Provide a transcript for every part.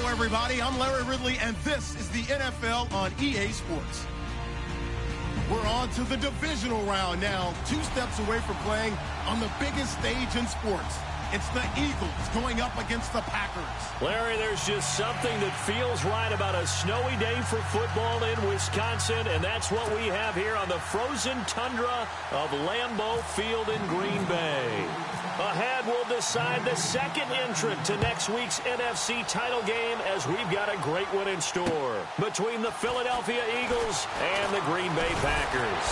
everybody. I'm Larry Ridley, and this is the NFL on EA Sports. We're on to the divisional round now, 2 steps away from playing on the biggest stage in sports. It's the Eagles going up against the Packers. Larry, there's just something that feels right about a snowy day for football in Wisconsin, and that's what we have here on the frozen tundra of Lambeau Field in Green Bay. Ahead, we'll decide the second entrant to next week's NFC title game as we've got a great one in store between the Philadelphia Eagles and the Green Bay Packers.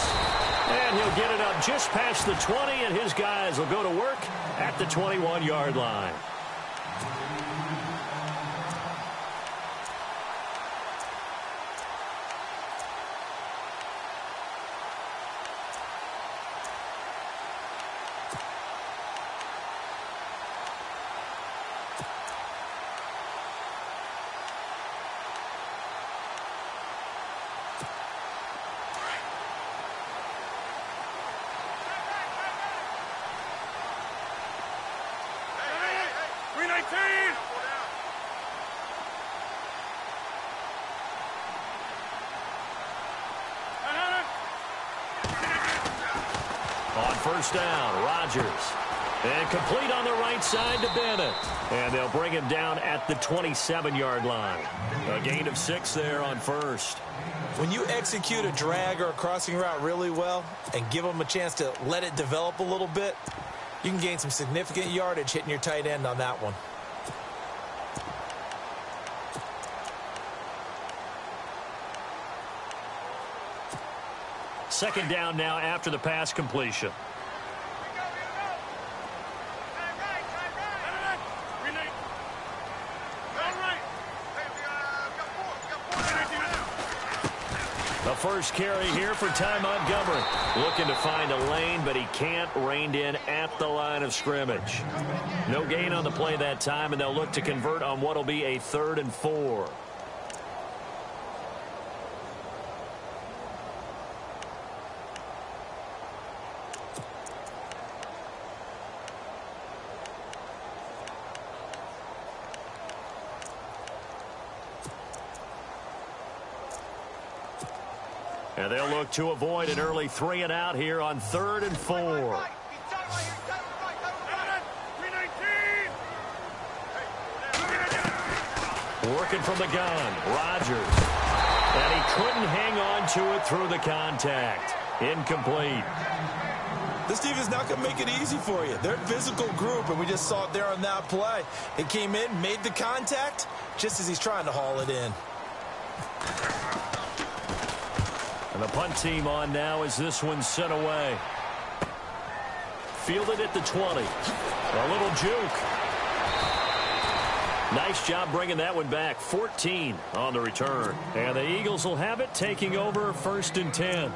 And he'll get it up just past the 20, and his guys will go to work at the 21-yard line. On first down, Rodgers. And complete on the right side to Bennett. And they'll bring him down at the 27-yard line. A gain of 6 there on first. When you execute a drag or a crossing route really well and give them a chance to let it develop a little bit, you can gain some significant yardage hitting your tight end on that one. Second down now after the pass completion. The first carry here for Ty Montgomery. Looking to find a lane, but he can't. Reined in at the line of scrimmage. No gain on the play that time, and they'll look to convert on what will be a 3rd and 4. And they'll look to avoid an early 3 and out here on 3rd and 4. Working from the gun, Rodgers. And he couldn't hang on to it through the contact. Incomplete. This defense not going to make it easy for you. They're a physical group, and we just saw it there on that play. They came in, made the contact, just as he's trying to haul it in. And the punt team on now as this one's sent away. Fielded at the 20. A little juke. Nice job bringing that one back. 14 on the return. And the Eagles will have it, taking over 1st and 10.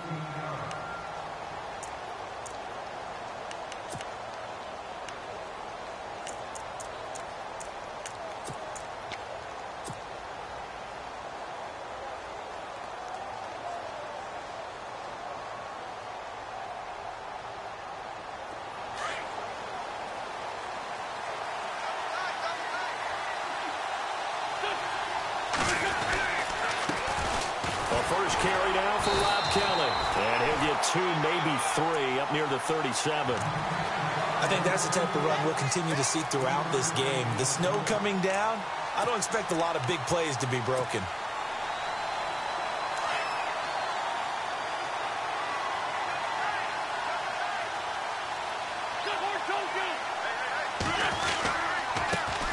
First carry now for Rob Kelly. And he'll get 2, maybe 3 up near the 37. I think that's the type of run we'll continue to see throughout this game. The snow coming down, I don't expect a lot of big plays to be broken.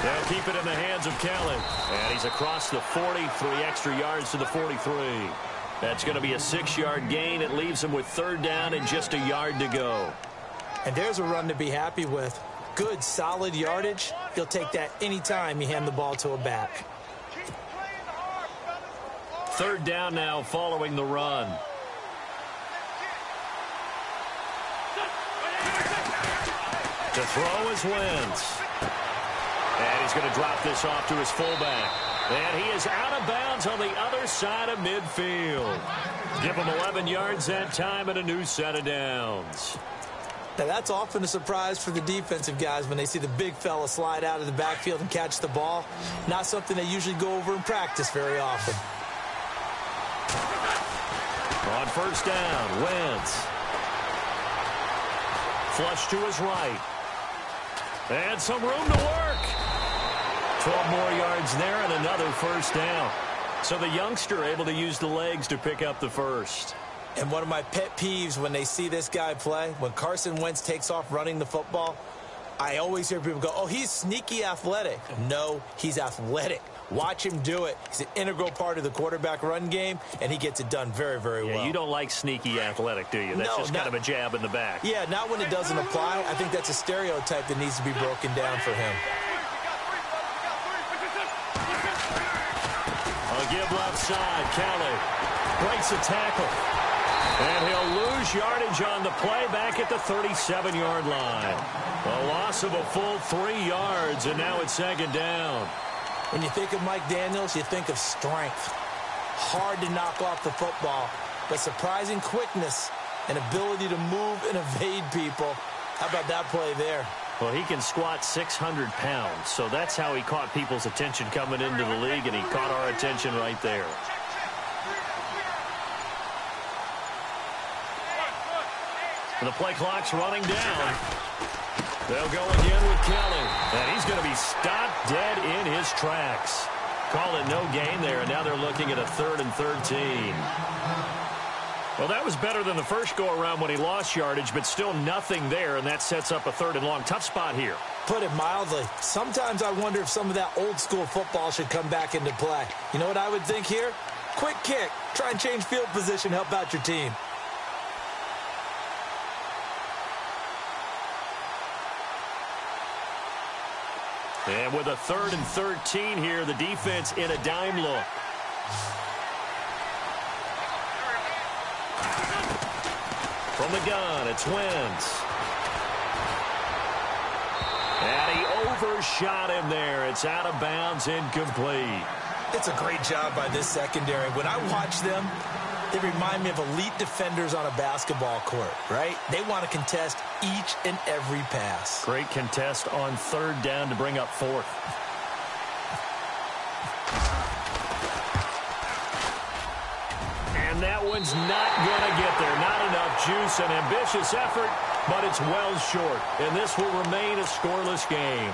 They'll keep it in the hands of Kelly. And he's across the 40, 3 extra yards to the 43. That's going to be a 6-yard gain. It leaves him with 3rd down and just a yard to go. And there's a run to be happy with. Good, solid yardage. He'll take that anytime you hand the ball to a back. 3rd down now following the run. To throw is Wentz. And he's going to drop this off to his fullback. And he is out of bounds on the other side of midfield. Give him 11 yards that time and a new set of downs. Now, that's often a surprise for the defensive guys when they see the big fella slide out of the backfield and catch the ball. Not something they usually go over in practice very often. On first down, Wentz. Flush to his right. And some room to work. 12 more yards there and another first down. So the youngster able to use the legs to pick up the first. And one of my pet peeves when they see this guy play, when Carson Wentz takes off running the football, I always hear people go, oh, he's sneaky athletic. No, he's athletic. Watch him do it. He's an integral part of the quarterback run game, and he gets it done very, very well. Yeah, you don't like sneaky athletic, do you? That's just kind of a jab in the back. Yeah, not when it doesn't apply. I think that's a stereotype that needs to be broken down for him. A give left side. Kelly breaks a tackle. And he'll lose yardage on the play back at the 37-yard line. A loss of a full 3 yards, and now it's second down. When you think of Mike Daniels, you think of strength. Hard to knock off the football, but surprising quickness and ability to move and evade people. How about that play there? Well, he can squat 600 pounds, so that's how he caught people's attention coming into the league, and he caught our attention right there. The play clock's running down. They'll go again with Kelly. And he's going to be stopped dead in his tracks. Call it no gain there, and now they're looking at a 3rd and 13. Well, that was better than the first go-around when he lost yardage, but still nothing there, and that sets up a 3rd and long. Tough spot here. Put it mildly. Sometimes I wonder if some of that old-school football should come back into play. You know what I would think here? Quick kick. Try and change field position, help out your team. And with a 3rd and 13 here, the defense in a dime look. From the gun, it's Wentz. And he overshot him there. It's out of bounds, incomplete. It's a great job by this secondary. When I watch them, they remind me of elite defenders on a basketball court, right? They want to contest each and every pass. Great contest on 3rd down to bring up 4th. And that one's not going to get there. Not enough juice. An ambitious effort, but it's well short. And this will remain a scoreless game.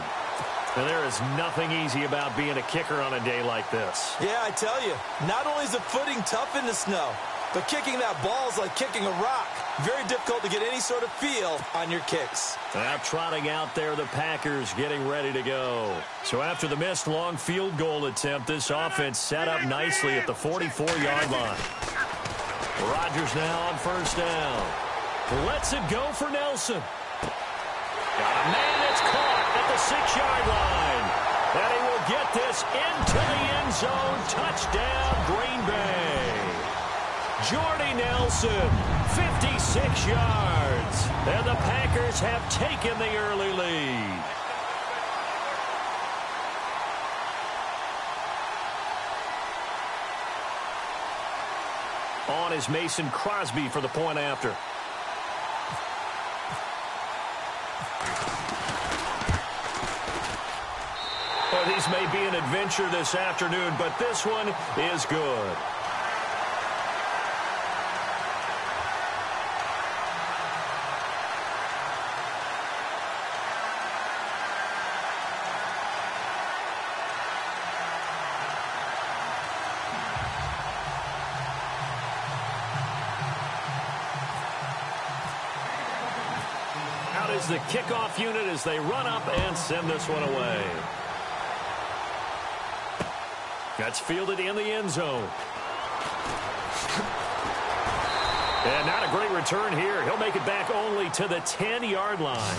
And there is nothing easy about being a kicker on a day like this. Yeah, I tell you, not only is the footing tough in the snow, but kicking that ball is like kicking a rock. Very difficult to get any sort of feel on your kicks. Now trotting out there, the Packers getting ready to go. So after the missed long field goal attempt, this offense set up nicely at the 44-yard line. Rodgers now on first down. Lets it go for Nelson. Got a man that's caught at the 6-yard line. And he will get this into the end zone. Touchdown, Green Bay. Jordy Nelson, 56 yards. And the Packers have taken the early lead. On is Mason Crosby for the point after. Well, these may be an adventure this afternoon, but this one is good. Out is the kickoff unit as they run up and send this one away. That's fielded in the end zone. And not a great return here. He'll make it back only to the 10-yard line.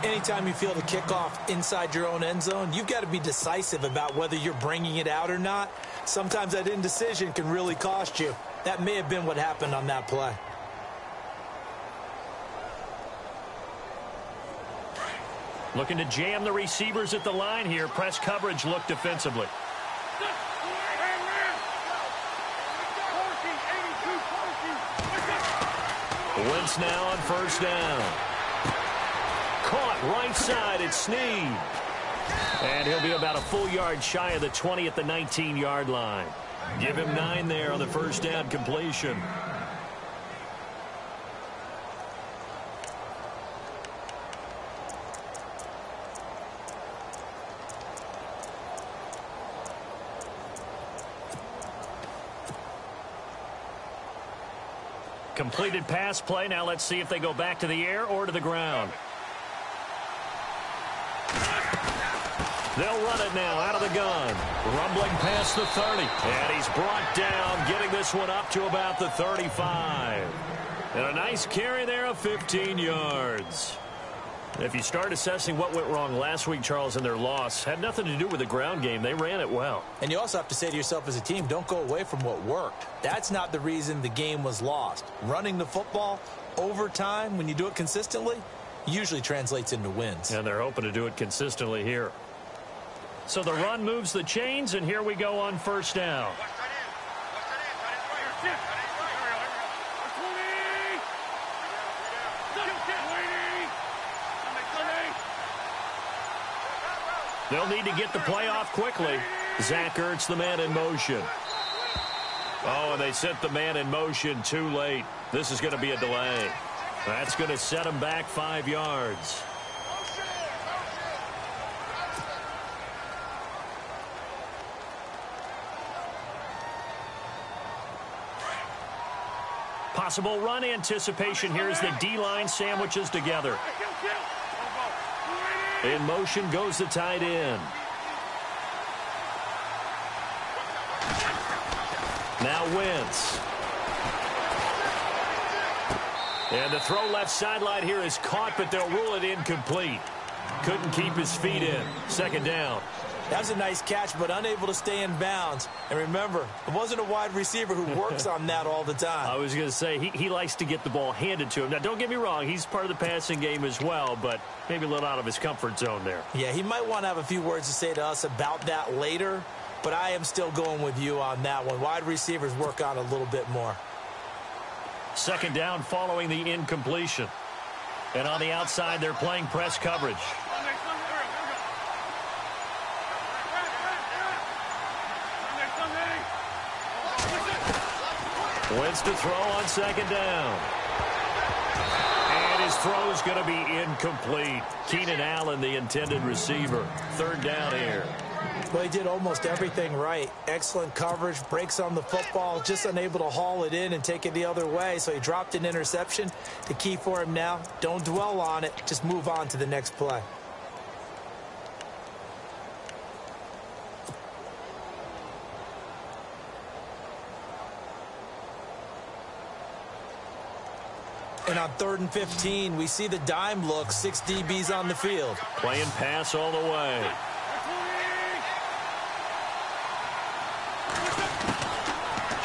Anytime you field a kickoff inside your own end zone, you've got to be decisive about whether you're bringing it out or not. Sometimes that indecision can really cost you. That may have been what happened on that play. Looking to jam the receivers at the line here. Press coverage look defensively. Wentz now on first down. caught right side. It's Snead. And he'll be about a full yard shy of the 20 at the 19-yard line. Give him 9 there on the first down completion. Completed pass play. Now let's see if they go back to the air or to the ground. They'll run it now out of the gun. Rumbling past the 30. And he's brought down, getting this one up to about the 35. And a nice carry there of 15 yards. If you start assessing what went wrong last week, Charles, in their loss, had nothing to do with the ground game. They ran it well. And you also have to say to yourself as a team, don't go away from what worked. That's not the reason the game was lost. Running the football over time, when you do it consistently, usually translates into wins. And they're hoping to do it consistently here. So the run moves the chains, and here we go on first down. They'll need to get the play off quickly. Zach Ertz, the man in motion. Oh, and they sent the man in motion too late. This is going to be a delay. That's going to set him back 5 yards. Possible run anticipation here as the D-line sandwiches together. In motion goes the tight end. Now Wentz. And the throw left sideline here is caught, but they'll rule it incomplete. Couldn't keep his feet in. Second down. That was a nice catch, but unable to stay in bounds. And remember, it wasn't a wide receiver who works on that all the time. I was going to say, he likes to get the ball handed to him. Now, don't get me wrong, he's part of the passing game as well, but maybe a little out of his comfort zone there. Yeah, he might want to have a few words to say to us about that later, but I am still going with you on that one. Wide receivers work on a little bit more. Second down following the incompletion. And on the outside, they're playing press coverage. Wentz to throw on second down. And his throw is going to be incomplete. Keenan Allen, the intended receiver. Third down here. Well, he did almost everything right. Excellent coverage, breaks on the football, just unable to haul it in and take it the other way. So he dropped an interception. The key for him now, don't dwell on it. Just move on to the next play. And on 3rd and 15, we see the dime look, 6 DBs on the field. Playing pass all the way.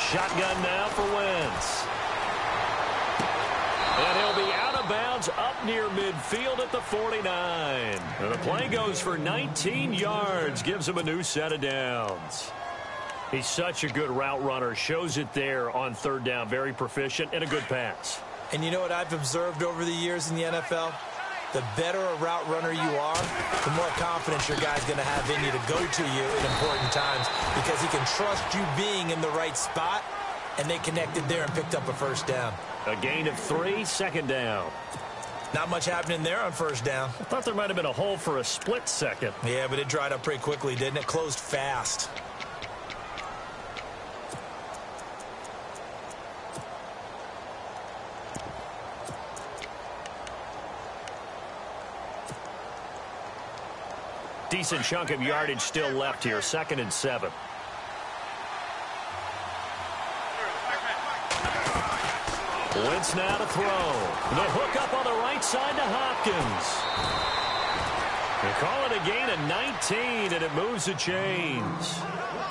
Shotgun now for Wentz. And he'll be out of bounds up near midfield at the 49. And the play goes for 19 yards, gives him a new set of downs. He's such a good route runner, shows it there on 3rd down. Very proficient and a good pass. And you know what I've observed over the years in the NFL? The better a route runner you are, the more confidence your guy's going to have in you to go to you at important times because he can trust you being in the right spot, and they connected there and picked up a first down. A gain of 3, second down. Not much happening there on first down. I thought there might have been a hole for a split second. Yeah, but it dried up pretty quickly, didn't it? Closed fast. Decent chunk of yardage still left here. 2nd and 7. Wentz now to throw. The hook up on the right side to Hopkins. They call it a gain of 19, and it moves the chains.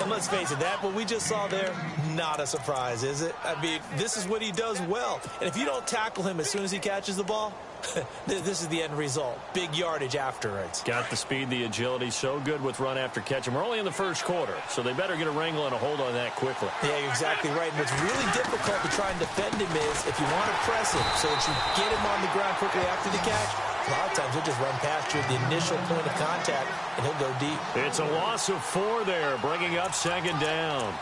And let's face it, that what we just saw there, not a surprise, is it? I mean, this is what he does well. And if you don't tackle him as soon as he catches the ball, this is the end result. Big yardage after it. Got the speed, the agility, so good with run after catch. And we're only in the first quarter, so they better get a wrangle and a hold on that quickly. Yeah, you're exactly right. And what's really difficult to try and defend him is if you want to press him so that you get him on the ground quickly after the catch, a lot of times he'll just run past you at the initial point of contact, and he'll go deep. It's a loss of 4 there, bringing up second down.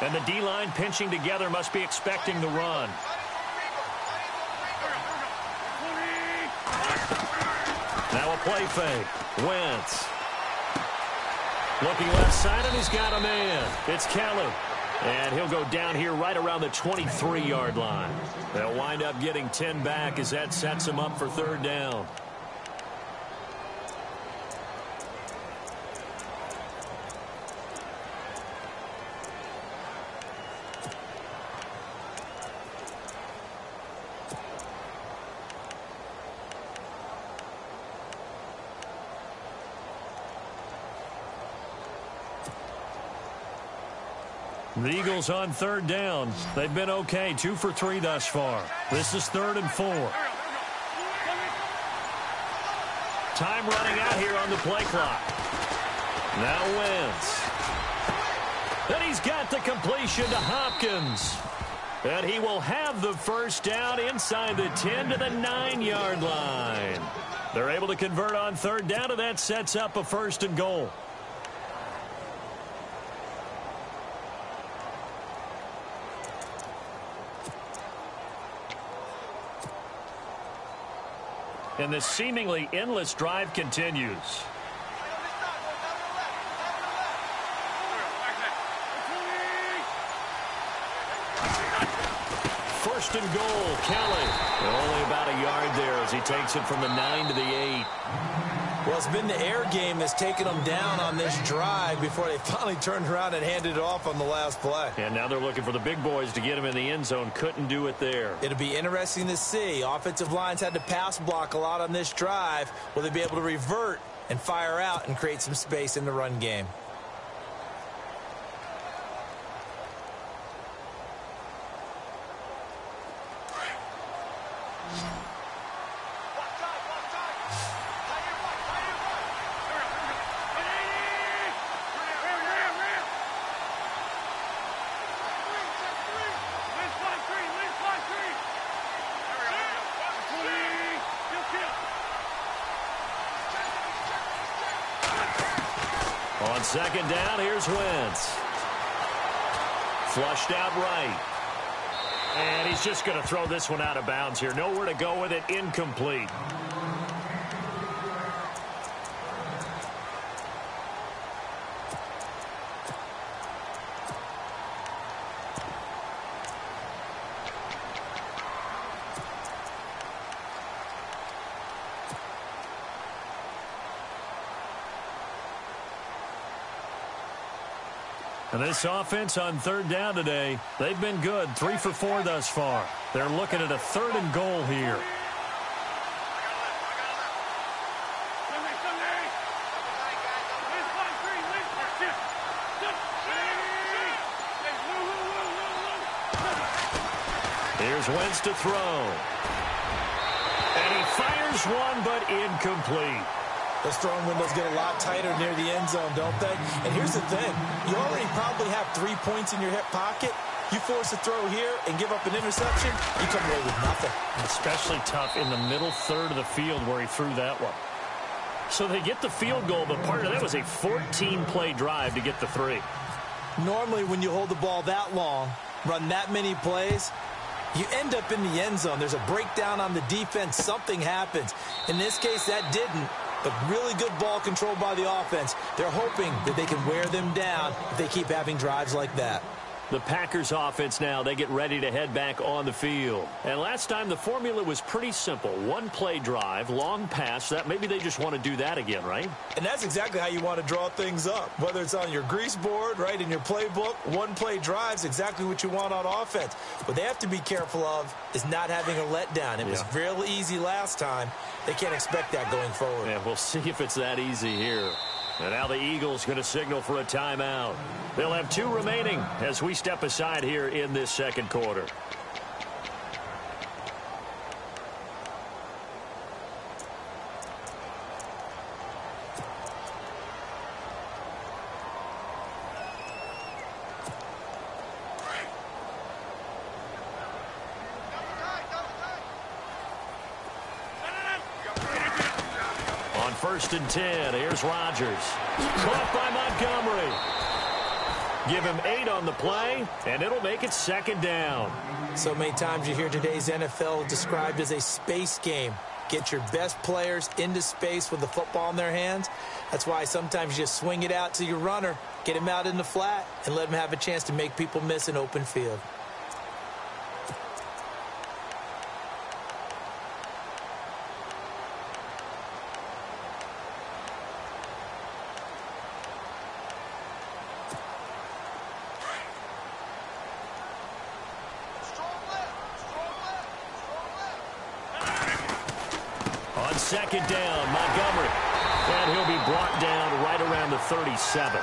And the D-line pinching together must be expecting the run. Now a play fake. Wentz. Looking left side, and he's got a man. It's Kelly. And he'll go down here right around the 23-yard line. They'll wind up getting 10 back as that sets them up for third down. The Eagles on third down. They've been okay, 2 for 3 thus far. This is 3rd and 4. Time running out here on the play clock. Now Wentz. And he's got the completion to Hopkins. And he will have the first down inside the 10 to the 9-yard line. They're able to convert on third down, and that sets up a 1st and goal. And the seemingly endless drive continues. 1st and goal, Kelly. Only about a yard there as he takes it from the 9 to the 8. Well, it's been the air game that's taken them down on this drive before they finally turned around and handed it off on the last play. And now they're looking for the big boys to get him in the end zone. Couldn't do it there. It'll be interesting to see. Offensive lines had to pass block a lot on this drive. Will they be able to revert and fire out and create some space in the run game? On second down, here's Wentz. Flushed out right. And he's just going to throw this one out of bounds here. Nowhere to go with it. Incomplete. And this offense on third down today, they've been good. 3 for 4 thus far. They're looking at a 3rd and goal here. Here's Wentz to throw. And he fires one, but incomplete. Those throwing windows get a lot tighter near the end zone, don't they? And here's the thing. You already probably have 3 points in your hip pocket. You force a throw here and give up an interception, you come away with nothing. Especially tough in the middle third of the field where he threw that one. So they get the field goal, but part of that was a 14-play drive to get the 3. Normally when you hold the ball that long, run that many plays, you end up in the end zone. There's a breakdown on the defense. Something happens. In this case, that didn't. But really good ball control by the offense. They're hoping that they can wear them down if they keep having drives like that. The Packers offense now, they get ready to head back on the field. And last time the formula was pretty simple. One play drive, long pass. That maybe they just want to do that again, right? And that's exactly how you want to draw things up. Whether it's on your grease board, right, in your playbook, one play drives exactly what you want on offense. What they have to be careful of is not having a letdown. It was real easy last time. They can't expect that going forward. Yeah, we'll see if it's that easy here. And now the Eagles going to signal for a timeout. They'll have 2 remaining as we step aside here in this second quarter. First and 10. Here's Rodgers. Caught by Montgomery. Give him 8 on the play, and it'll make it second down. So many times you hear today's NFL described as a space game. Get your best players into space with the football in their hands. That's why sometimes you just swing it out to your runner, get him out in the flat, and let him have a chance to make people miss an open field. Second down, Montgomery. And he'll be brought down right around the 37.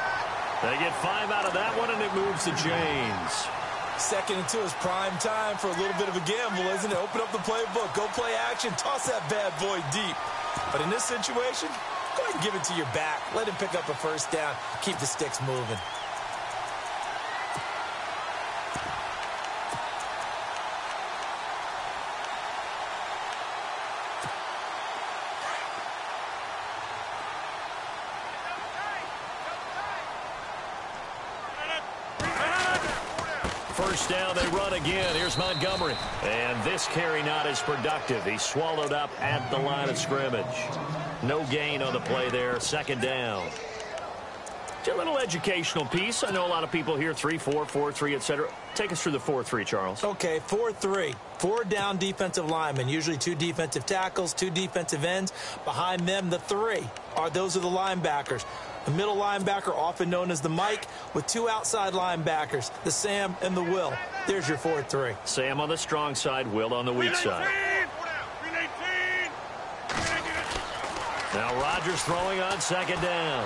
They get 5 out of that one, and it moves to James. Second and 2 is prime time for a little bit of a gamble, isn't it? Open up the playbook, go play action, toss that bad boy deep. But in this situation, go ahead and give it to your back. Let him pick up a first down. Keep the sticks moving. First down, they run again. Here's Montgomery. And this carry not as productive. He's swallowed up at the line of scrimmage. No gain on the play there. Second down. It's a little educational piece. I know a lot of people hear 3-4, 4-3, etc. Take us through the 4-3, Charles. Okay, 4-3. 4 down defensive linemen, usually 2 defensive tackles, 2 defensive ends. Behind them, the 3 those are the linebackers. The middle linebacker, often known as the Mike, with 2 outside linebackers, the Sam and the Will. There's your 4-3. Sam on the strong side, Will on the weak side. Now Rodgers throwing on second down.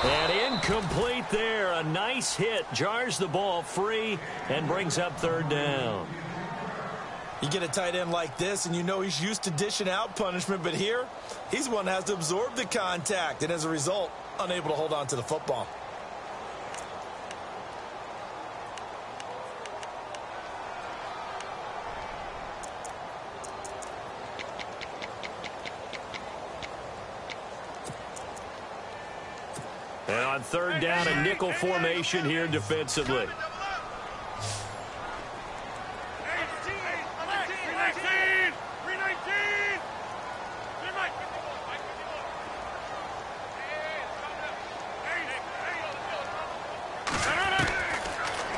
And incomplete there. A nice hit. Jars the ball free and brings up third down. You get a tight end like this, and you know he's used to dishing out punishment, but here, he's the one that has to absorb the contact, and as a result, unable to hold on to the football. And on third down, a nickel formation here defensively.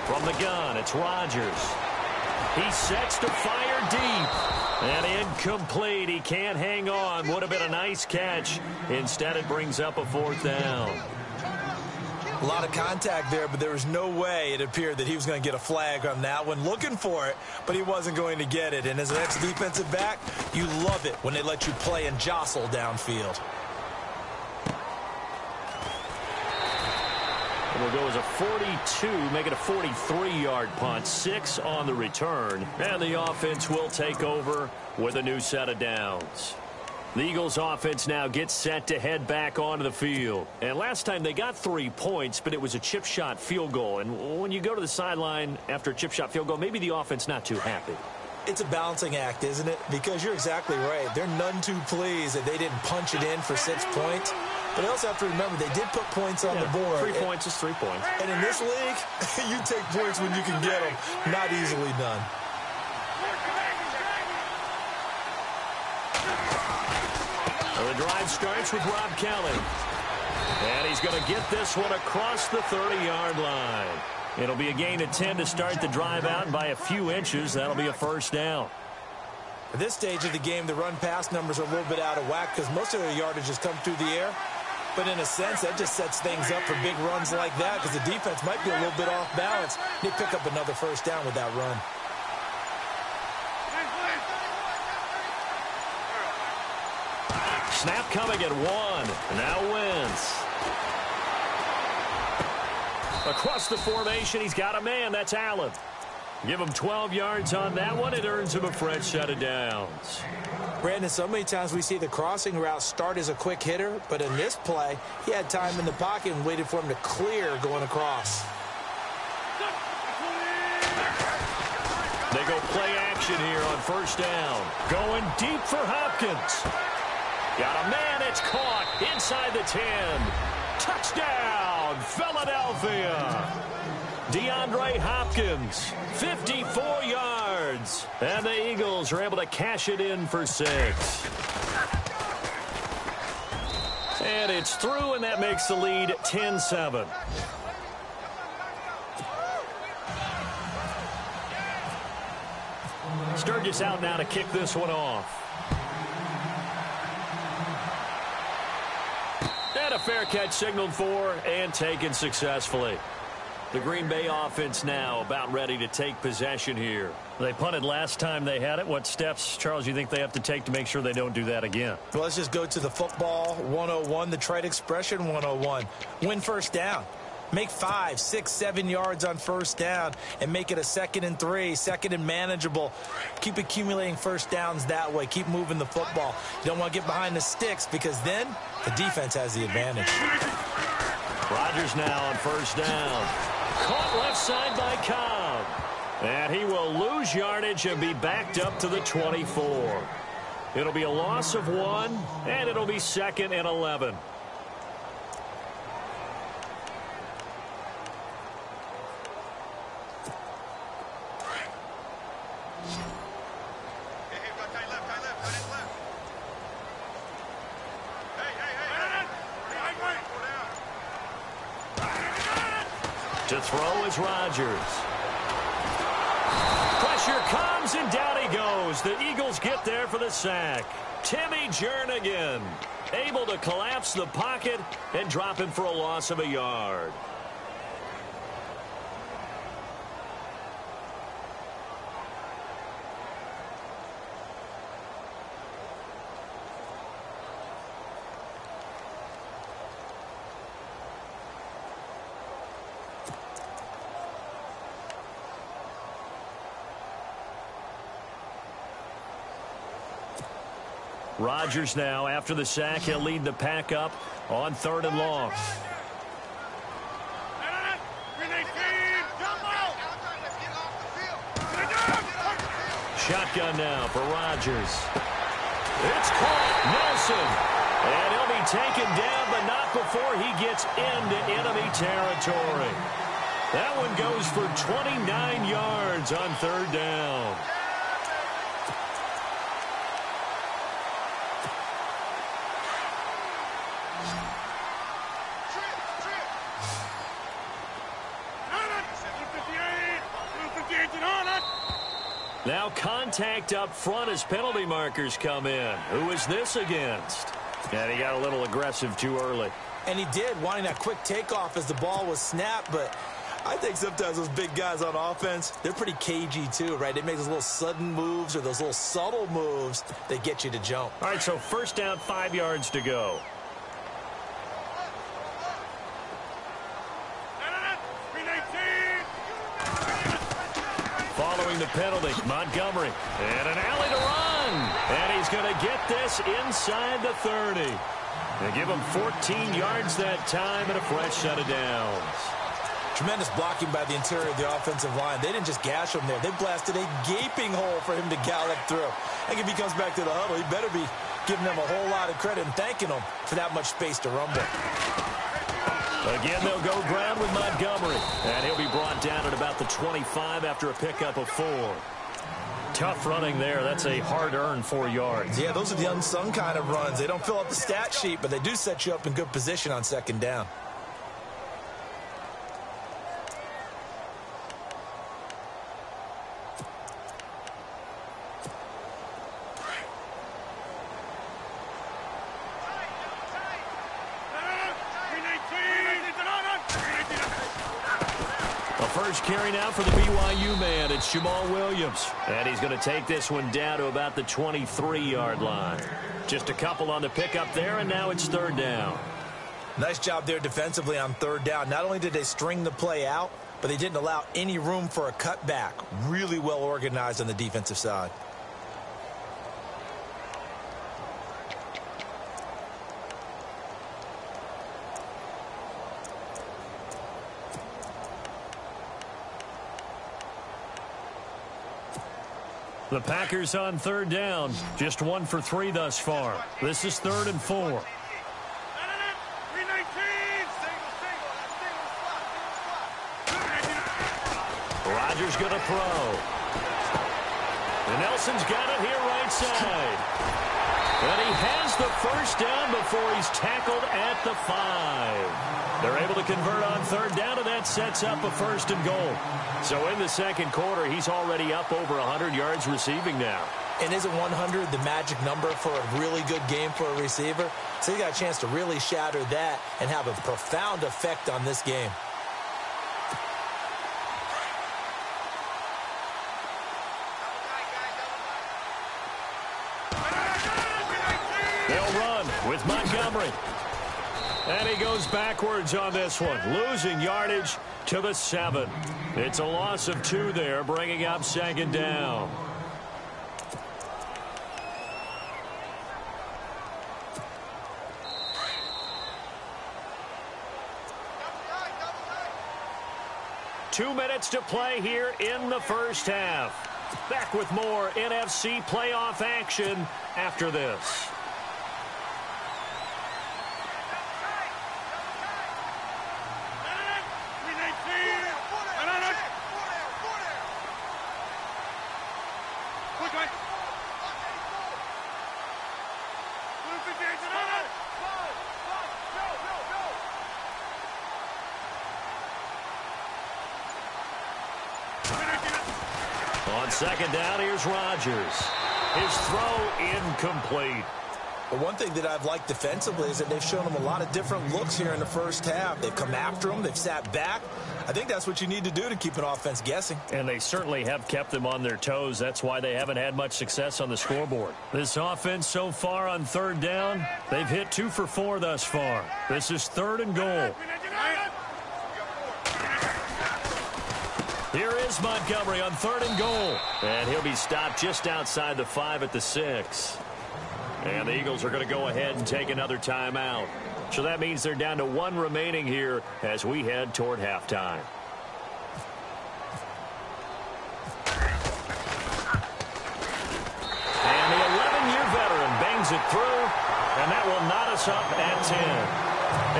From the gun, it's Rodgers. He sets to fire deep. And incomplete. He can't hang on. Would have been a nice catch. Instead, it brings up a fourth down. A lot of contact there, but there was no way it appeared that he was going to get a flag on that one. Looking for it, but he wasn't going to get it. And as an ex-defensive back, you love it when they let you play and jostle downfield. Will go as a 42, make it a 43-yard punt, 6 on the return, and the offense will take over with a new set of downs. The Eagles offense now gets set to head back onto the field. And last time they got 3 points, but it was a chip shot field goal. And when you go to the sideline after a chip shot field goal, maybe the offense not too happy. It's a balancing act, isn't it? Because you're exactly right. They're none too pleased that they didn't punch it in for 6 points. But you also have to remember they did put points on the board. 3 points is 3 points. And in this league, you take points when you can get them. Not easily done. Well, the drive starts with Rob Kelly. And he's going to get this one across the 30-yard line. It'll be a gain of 10 to start the drive out, and by a few inches, that'll be a first down. At this stage of the game, the run-pass numbers are a little bit out of whack because most of their yardage has come through the air. But in a sense, that just sets things up for big runs like that because the defense might be a little bit off balance. They pick up another first down with that run. Snap coming at 1. Now Wentz. Across the formation, he's got a man. That's Allen. Give him 12 yards on that one. It earns him a fresh set of downs. Brandon, so many times we see the crossing route start as a quick hitter, but in this play, he had time in the pocket and waited for him to clear going across. They go play action here on first down. Going deep for Hopkins. Got a man. It's caught inside the 10. Touchdown, Philadelphia. DeAndre Hopkins, 54 yards. And the Eagles are able to cash it in for 6. And it's through, and that makes the lead 10-7. Sturgis out now to kick this one off. And a fair catch signaled for and taken successfully. The Green Bay offense now about ready to take possession here. They punted last time they had it. What steps, Charles, you think they have to take to make sure they don't do that again? Well, let's just go to the football 101, the trite expression 101. Win first down. Make 5, 6, 7 yards on first down and make it a 2nd and 3, 2nd and manageable. Keep accumulating first downs that way. Keep moving the football. You don't want to get behind the sticks because then the defense has the advantage. Rodgers now on first down. Caught left side by Cobb. And he will lose yardage and be backed up to the 24. It'll be a loss of 1, and it'll be 2nd and 11. To throw is Rodgers. Pressure comes, and down he goes. The Eagles get there for the sack. Timmy Jernigan able to collapse the pocket and drop him for a loss of a yard. Rodgers now, after the sack, he'll lead the pack up on 3rd and long. Shotgun now for Rodgers. It's caught. Nelson. And he'll be taken down, but not before he gets into enemy territory. That one goes for 29 yards on 3rd down. Now contact up front as penalty markers come in. Who is this against? And he got a little aggressive too early. And he did, wanting that quick takeoff as the ball was snapped. But I think sometimes those big guys on offense, they're pretty cagey too, right? They make those little sudden moves or those little subtle moves that get you to jump. All right, so first down, 5 yards to go. Following the penalty, Montgomery. And an alley to run. And he's going to get this inside the 30. They give him 14 yards that time and a fresh set of downs. Tremendous blocking by the interior of the offensive line. They didn't just gash him there. They blasted a gaping hole for him to gallop through. I think if he comes back to the huddle, he better be giving them a whole lot of credit and thanking them for that much space to rumble. Again, they'll go ground with Montgomery. And he'll be brought down at about the 25 after a pickup of 4. Tough running there. That's a hard-earned 4 yards. Yeah, those are the unsung kind of runs. They don't fill up the stat sheet, but they do set you up in good position on 2nd down. first carry now for the BYU man. It's Jamal Williams. And he's going to take this one down to about the 23-yard line. Just a couple on the pickup there, and now it's third down. Nice job there defensively on third down. Not only did they string the play out, but they didn't allow any room for a cutback. Really well organized on the defensive side. The Packers on third down. Just 1 for 3 thus far. This is 3rd and 4. Rodgers going to throw. And Nelson's got it here right side. And he has the first down before he's tackled at the 5. They're able to convert on third down, and that sets up a 1st and goal. So in the second quarter, he's already up over 100 yards receiving now. And isn't 100 the magic number for a really good game for a receiver? So he got a chance to really shatter that and have a profound effect on this game. They'll run with Montgomery. And he goes backwards on this one, losing yardage to the 7. It's a loss of 2 there, bringing up 2nd down. Two minutes to play here in the first half. Back with more NFC playoff action after this. On 2nd down, here's Rodgers. His throw incomplete. But one thing that I've liked defensively is that they've shown him a lot of different looks here in the first half. They've come after him. They've sat back. I think that's what you need to do to keep an offense guessing. And they certainly have kept them on their toes. That's why they haven't had much success on the scoreboard. This offense so far on third down, they've hit 2 for 4 thus far. This is 3rd and goal. Here is Montgomery on 3rd and goal. And he'll be stopped just outside the 5 at the 6. And the Eagles are going to go ahead and take another timeout. So that means they're down to 1 remaining here as we head toward halftime. And the 11-year veteran bangs it through, and that will knot us up at 10.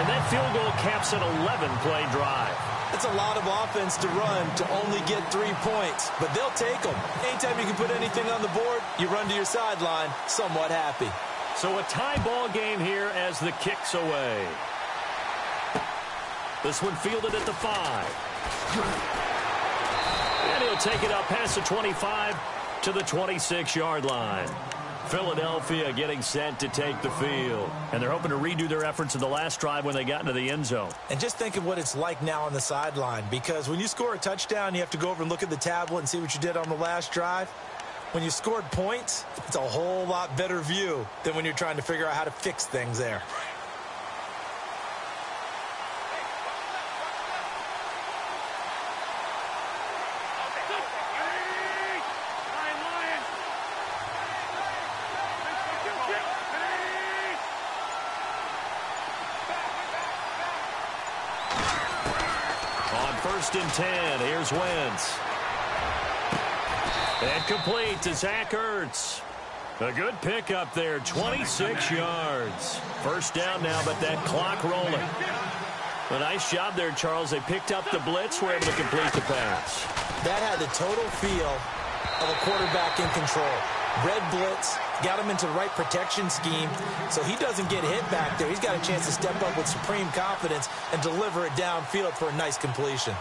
And that field goal caps an 11-play drive. It's a lot of offense to run to only get 3 points, but they'll take them. Anytime you can put anything on the board, you run to your sideline somewhat happy. So a tie ball game here as the kick's away. This one fielded at the 5. And he'll take it up past the 25 to the 26-yard line. Philadelphia getting set to take the field. And they're hoping to redo their efforts in the last drive when they got into the end zone. And just think of what it's like now on the sideline, because when you score a touchdown, you have to go over and look at the tablet and see what you did on the last drive. When you scored points, it's a whole lot better view than when you're trying to figure out how to fix things there. On 1st and 10, here's Wentz. And complete to Zach Ertz. A good pickup there, 26 yards. First down now, but that clock rolling. A nice job there, Charles. They picked up the blitz, were able to complete the pass. That had the total feel of a quarterback in control. Red blitz, got him into the right protection scheme, so he doesn't get hit back there. He's got a chance to step up with supreme confidence and deliver it downfield for a nice completion.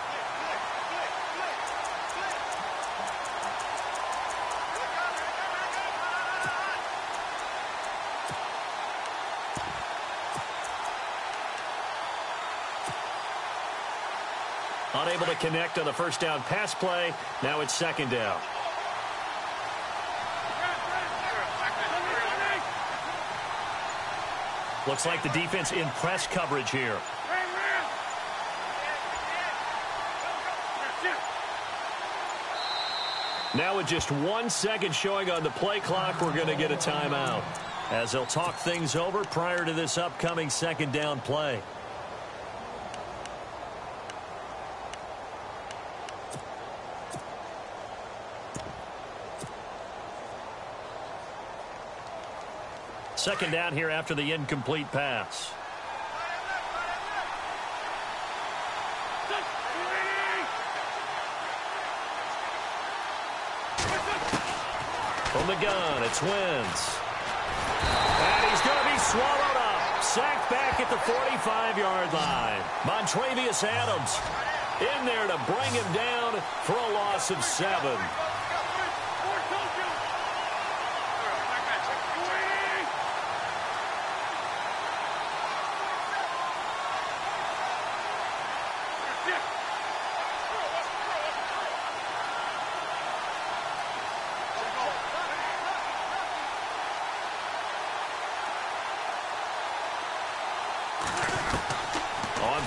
Unable to connect on the first down pass play. Now it's second down. Looks like the defense in press coverage here. Now with just 1 second showing on the play clock, we're going to get a timeout as they'll talk things over prior to this upcoming second down play. Second down here after the incomplete pass. From the gun, it's Wentz. And he's going to be swallowed up. Sacked back at the 45-yard line. Montravius Adams in there to bring him down for a loss of 7.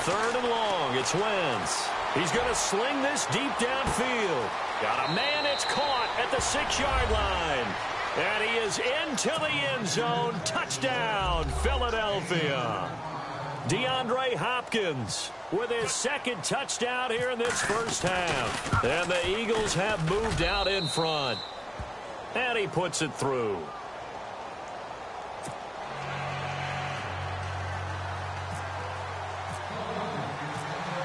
Third and long, it's Wentz. He's going to sling this deep downfield. Got a man, it's caught at the 6-yard line. And he is into the end zone. Touchdown, Philadelphia. DeAndre Hopkins with his second touchdown here in this first half. And the Eagles have moved out in front. And he puts it through.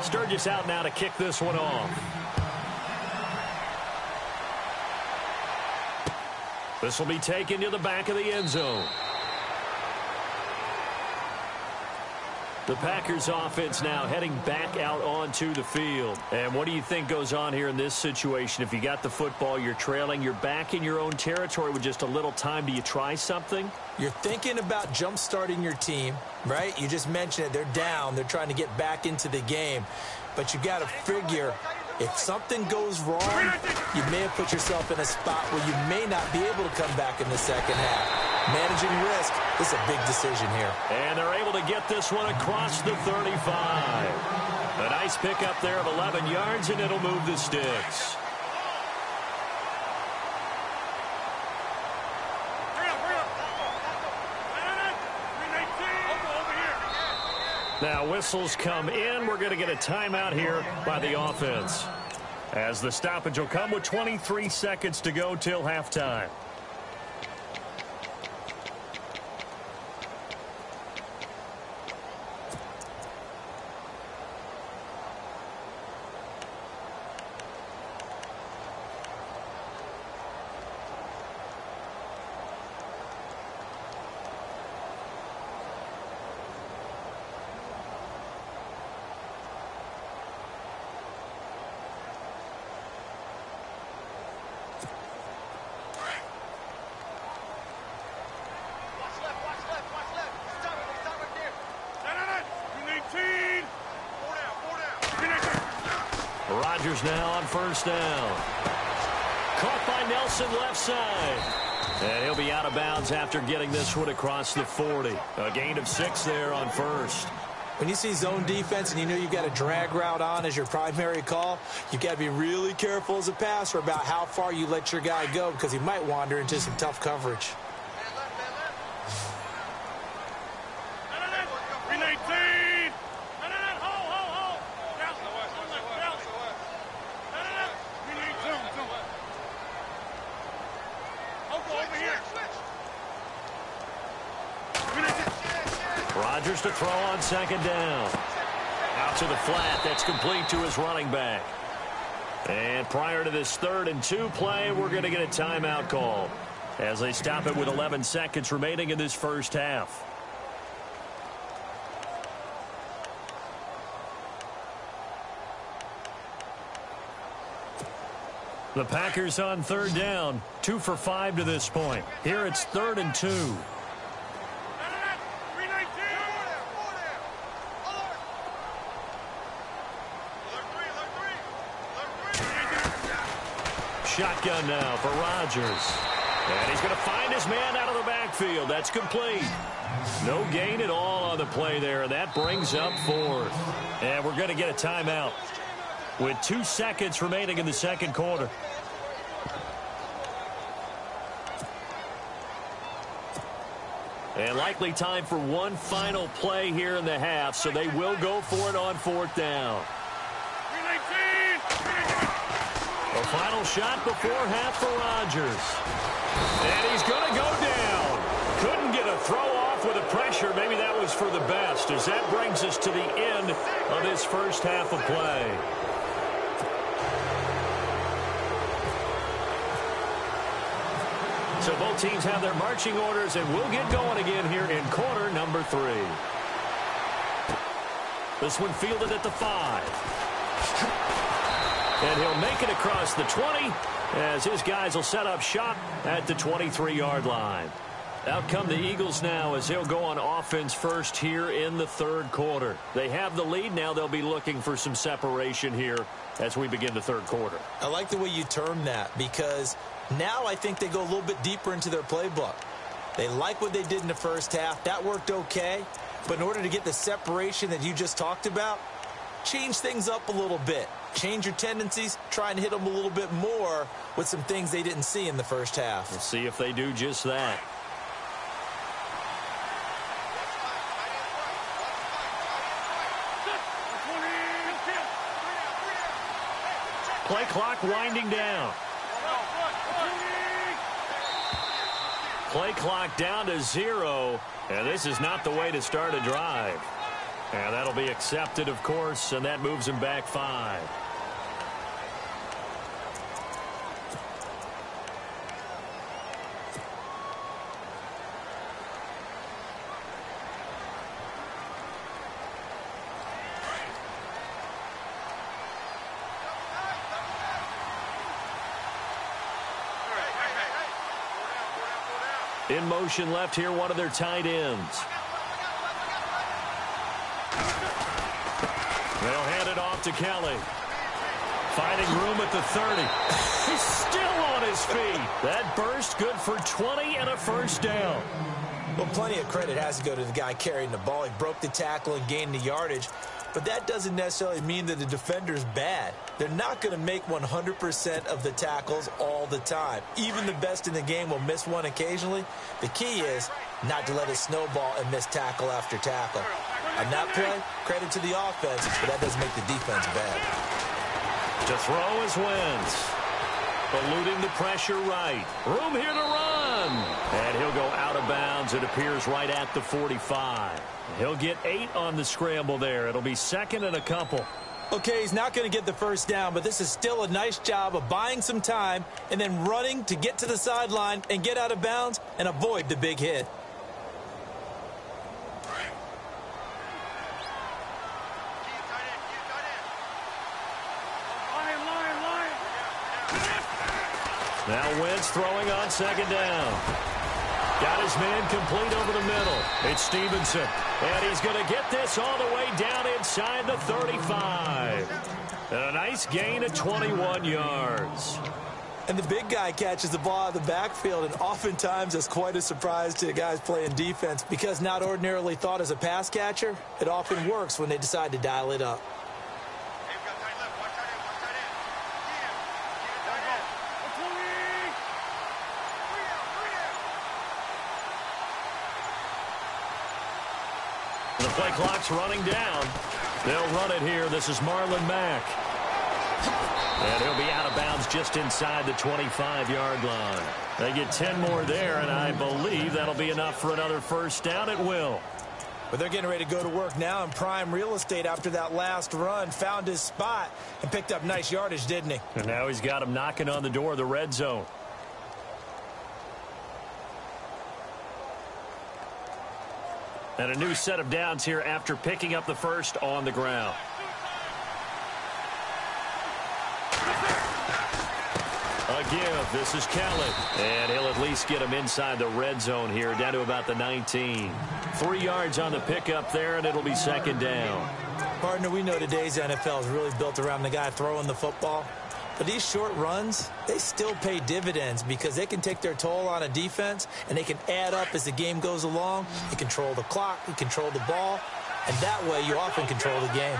Sturgis out now to kick this one off. This will be taken to the back of the end zone. The Packers offense now heading back out onto the field. And what do you think goes on here in this situation? If you got the football, you're trailing, you're back in your own territory with just a little time. Do you try something? You're thinking about jump-starting your team, right? You just mentioned it. They're down. They're trying to get back into the game. But you got to figure if something goes wrong, you may have put yourself in a spot where you may not be able to come back in the second half. Managing risk is a big decision here. And they're able to get this one across the 35. A nice pickup there of 11 yards, and it'll move the sticks. Now whistles come in. We're going to get a timeout here by the offense, as the stoppage will come with 23 seconds to go till halftime. Rodgers now on first down. Caught by Nelson left side. And he'll be out of bounds after getting this one across the 40. A gain of 6 there on first. When you see zone defense and you know you've got a drag route on as your primary call, you've got to be really careful as a passer about how far you let your guy go, because he might wander into some tough coverage. Rodgers to throw on second down. Out to the flat. That's complete to his running back. And prior to this 3rd and 2 play, we're going to get a timeout call as they stop it with 11 seconds remaining in this first half. The Packers on 3rd down, 2 for 5 to this point. Here it's 3rd and 2. shotgun now for Rodgers. And he's going to find his man out of the backfield. That's complete. No gain at all on the play there, and that brings up fourth. And we're going to get a timeout with 2 seconds remaining in the second quarter. And likely time for one final play here in the half, so they will go for it on fourth down. The final shot before half for Rodgers. And he's going to go down. Couldn't get a throw off with the pressure. Maybe that was for the best, as that brings us to the end of this first half of play. So both teams have their marching orders, and we'll get going again here in quarter number 3. This one fielded at the 5. And he'll make it across the 20 as his guys will set up shop at the 23-yard line. Out come the Eagles now as they'll go on offense first here in the third quarter. They have the lead. Now they'll be looking for some separation here as we begin the third quarter. I like the way you term that, because now I think they go a little bit deeper into their playbook. They like what they did in the first half. That worked okay. But in order to get the separation that you just talked about, change things up a little bit. Change your tendencies. Try and hit them a little bit more with some things they didn't see in the first half. We'll see if they do just that. Play clock winding down. Play clock down to 0, and this is not the way to start a drive. And that'll be accepted, of course, and that moves him back 5. In motion left here, one of their tight ends. They'll hand it off to Kelly. Finding room at the 30. He's still on his feet. That burst good for 20 and a first down. Well, plenty of credit has to go to the guy carrying the ball. He broke the tackle and gained the yardage. But that doesn't necessarily mean that the defender's bad. They're not going to make 100% of the tackles all the time. Even the best in the game will miss one occasionally. The key is not to let it snowball and miss tackle after tackle. On that play, credit to the offense, but that doesn't make the defense bad. To throw is Wentz. Eluding the pressure right. Room here to run. And he'll go out of bounds. It appears right at the 45. He'll get 8 on the scramble there. It'll be second and a couple. Okay, he's not going to get the first down, but this is still a nice job of buying some time and then running to get to the sideline and get out of bounds and avoid the big hit. Now Wentz throwing on second down. Got his man complete over the middle. It's Stevenson. And he's going to get this all the way down inside the 35. And a nice gain of 21 yards. And the big guy catches the ball out of the backfield, and oftentimes that's quite a surprise to the guys playing defense, because not ordinarily thought as a pass catcher, it often works when they decide to dial it up. The play clock's running down. They'll run it here. This is Marlon Mack. And he'll be out of bounds just inside the 25-yard line. They get 10 more there, and I believe that'll be enough for another first down. It will. But they're getting ready to go to work now in prime real estate after that last run. Found his spot and picked up nice yardage, didn't he? And now he's got him knocking on the door of the red zone. And a new set of downs here after picking up the first on the ground. A give. This is Kelly. And he'll at least get him inside the red zone here, down to about the 19. 3 yards on the pickup there, and it'll be second down. Partner, we know today's NFL is really built around the guy throwing the football. But these short runs, they still pay dividends because they can take their toll on a defense, and they can add up as the game goes along. You control the clock, you control the ball, and that way you often control the game.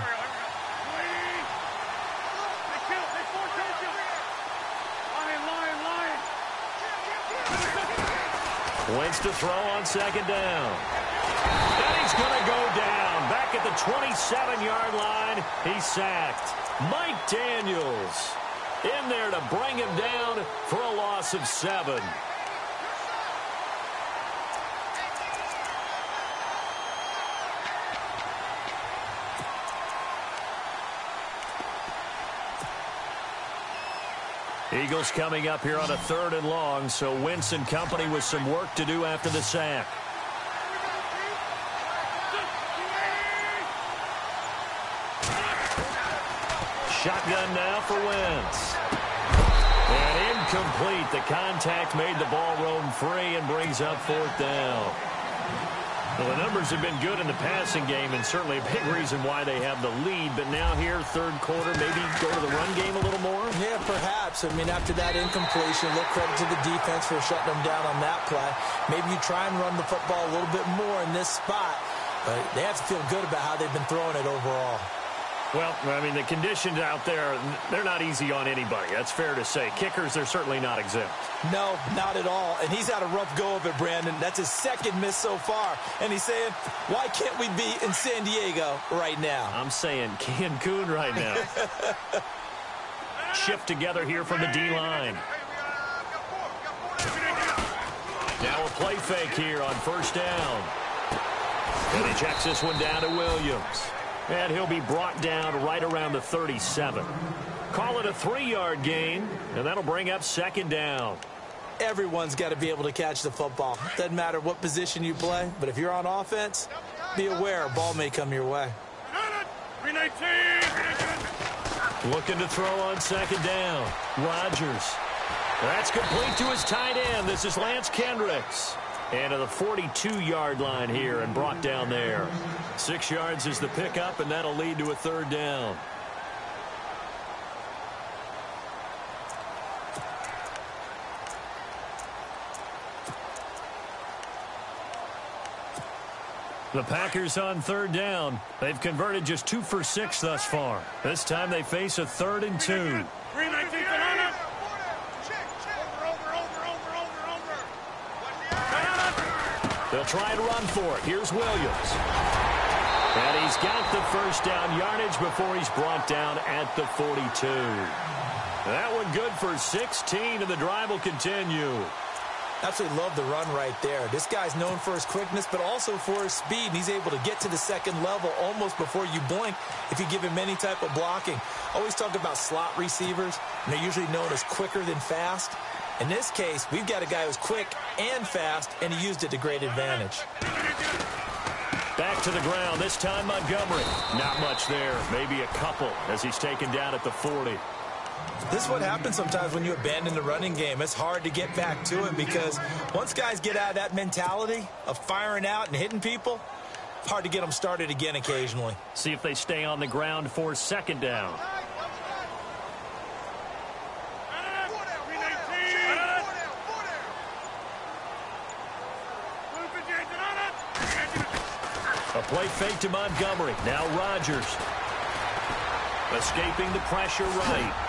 Wentz to throw on second down. And he's going to go down. Back at the 27-yard line, he's sacked. Mike Daniels in there to bring him down for a loss of 7. Eagles coming up here on a 3rd and long, so Wentz and company with some work to do after the sack. Shotgun now for Wentz. And incomplete. The contact made the ball roam free and brings up 4th down. Well, the numbers have been good in the passing game, and certainly a big reason why they have the lead. But now here, 3rd quarter, maybe go to the run game a little more? Yeah, perhaps. I mean, after that incompletion, a little credit to the defense for shutting them down on that play. Maybe you try and run the football a little bit more in this spot. But they have to feel good about how they've been throwing it overall. Well, I mean, the conditions out there, they're not easy on anybody. That's fair to say. Kickers, they're certainly not exempt. No, not at all. And he's had a rough go of it, Brandon. That's his 2nd miss so far. And he's saying, why can't we be in San Diego right now? I'm saying Cancun right now. Shift together here from the D-line. Now a play fake here on 1st down. And he checks this one down to Williams. And he'll be brought down right around the 37. Call it a 3-yard gain, and that'll bring up 2nd down. Everyone's got to be able to catch the football. Doesn't matter what position you play, but if you're on offense, be aware a ball may come your way. Looking to throw on 2nd down. Rodgers. That's complete to his tight end. This is Lance Kendricks. And to the 42-yard line here and brought down there. 6 yards is the pickup, and that'll lead to a 3rd down. The Packers on 3rd down. They've converted just 2 for 6 thus far. This time they face a 3rd and 2. They'll try and run for it. Here's Williams. And he's got the 1st down yardage before he's brought down at the 42. That one good for 16, and the drive will continue. Absolutely love the run right there. This guy's known for his quickness, but also for his speed. And he's able to get to the 2nd level almost before you blink if you give him any type of blocking. Always talk about slot receivers, and they're usually known as quicker than fast. In this case, we've got a guy who's quick and fast, and he used it to great advantage. Back to the ground, this time Montgomery. Not much there, maybe a couple as he's taken down at the 40. This is what happens sometimes when you abandon the running game. It's hard to get back to it because once guys get out of that mentality of firing out and hitting people, it's hard to get them started again occasionally. See if they stay on the ground for 2nd down. A play fake to Montgomery. Now Rodgers. Escaping the pressure right.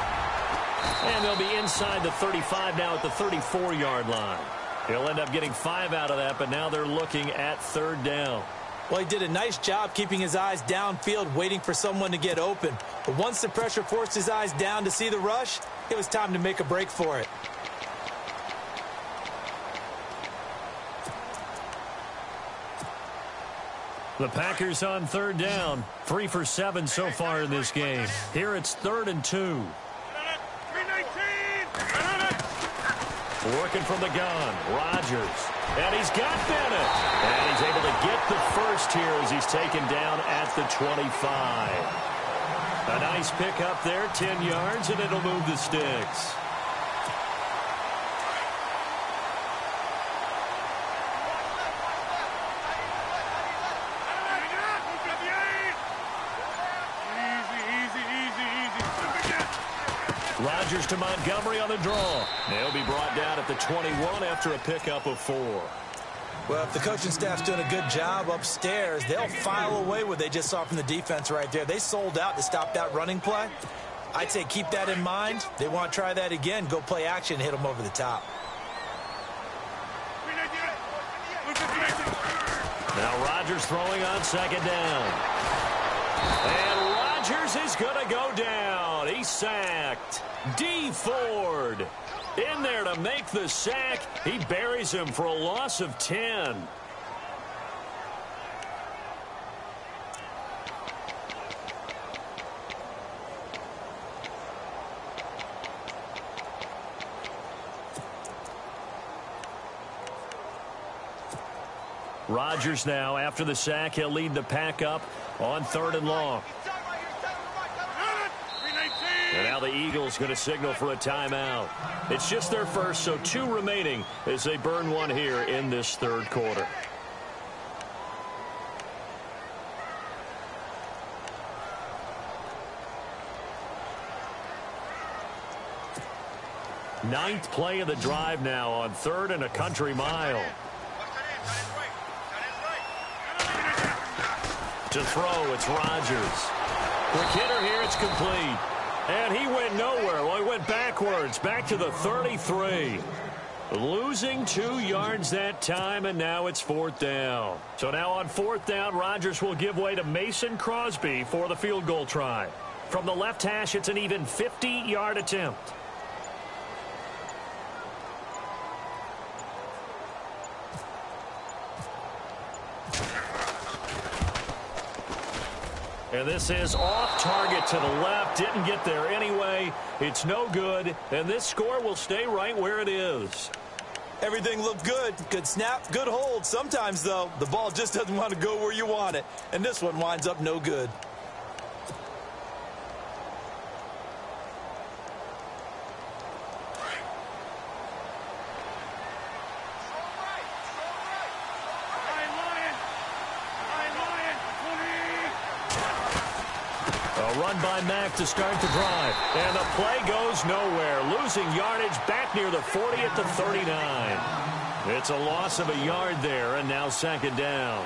And they'll be inside the 35 now at the 34-yard line. He'll end up getting 5 out of that, but now they're looking at 3rd down. Well, he did a nice job keeping his eyes downfield, waiting for someone to get open. But once the pressure forced his eyes down to see the rush, it was time to make a break for it. The Packers on 3rd down. 3 for 7 so far in this game. Here it's 3rd and 2. Working from the gun, Rodgers. And he's got Bennett. And he's able to get the 1st here as he's taken down at the 25. A nice pick up there, 10 yards, and it'll move the sticks. Rodgers to Montgomery on the draw. They'll be brought down at the 21 after a pickup of 4. Well, if the coaching staff's doing a good job upstairs, they'll file away what they just saw from the defense right there. They sold out to stop that running play. I'd say keep that in mind. They want to try that again. Go play action, hit them over the top. Now Rodgers throwing on second down. And Rodgers is going to go down. He's sacked. D. Ford in there to make the sack. He buries him for a loss of 10. Rodgers now, after the sack, he'll lead the pack up on 3rd and long. And now the Eagles going to signal for a timeout. It's just their first, so 2 remaining as they burn one here in this 3rd quarter. Ninth play of the drive now on 3rd and a country mile. To throw, it's Rodgers. Quick hitter here, it's complete. And he went nowhere. Well, he went backwards, back to the 33. Losing 2 yards that time, and now it's 4th down. So now on 4th down, Rodgers will give way to Mason Crosby for the field goal try. From the left hash, it's an even 50-yard attempt. And this is off target to the left. Didn't get there anyway. It's no good. And this score will stay right where it is. Everything looked good. Good snap, good hold. Sometimes, though, the ball just doesn't want to go where you want it. And this one winds up no good. Run by Mack to start the drive. And the play goes nowhere. Losing yardage back near the 40 at the 39. It's a loss of a yard there, and now 2nd down.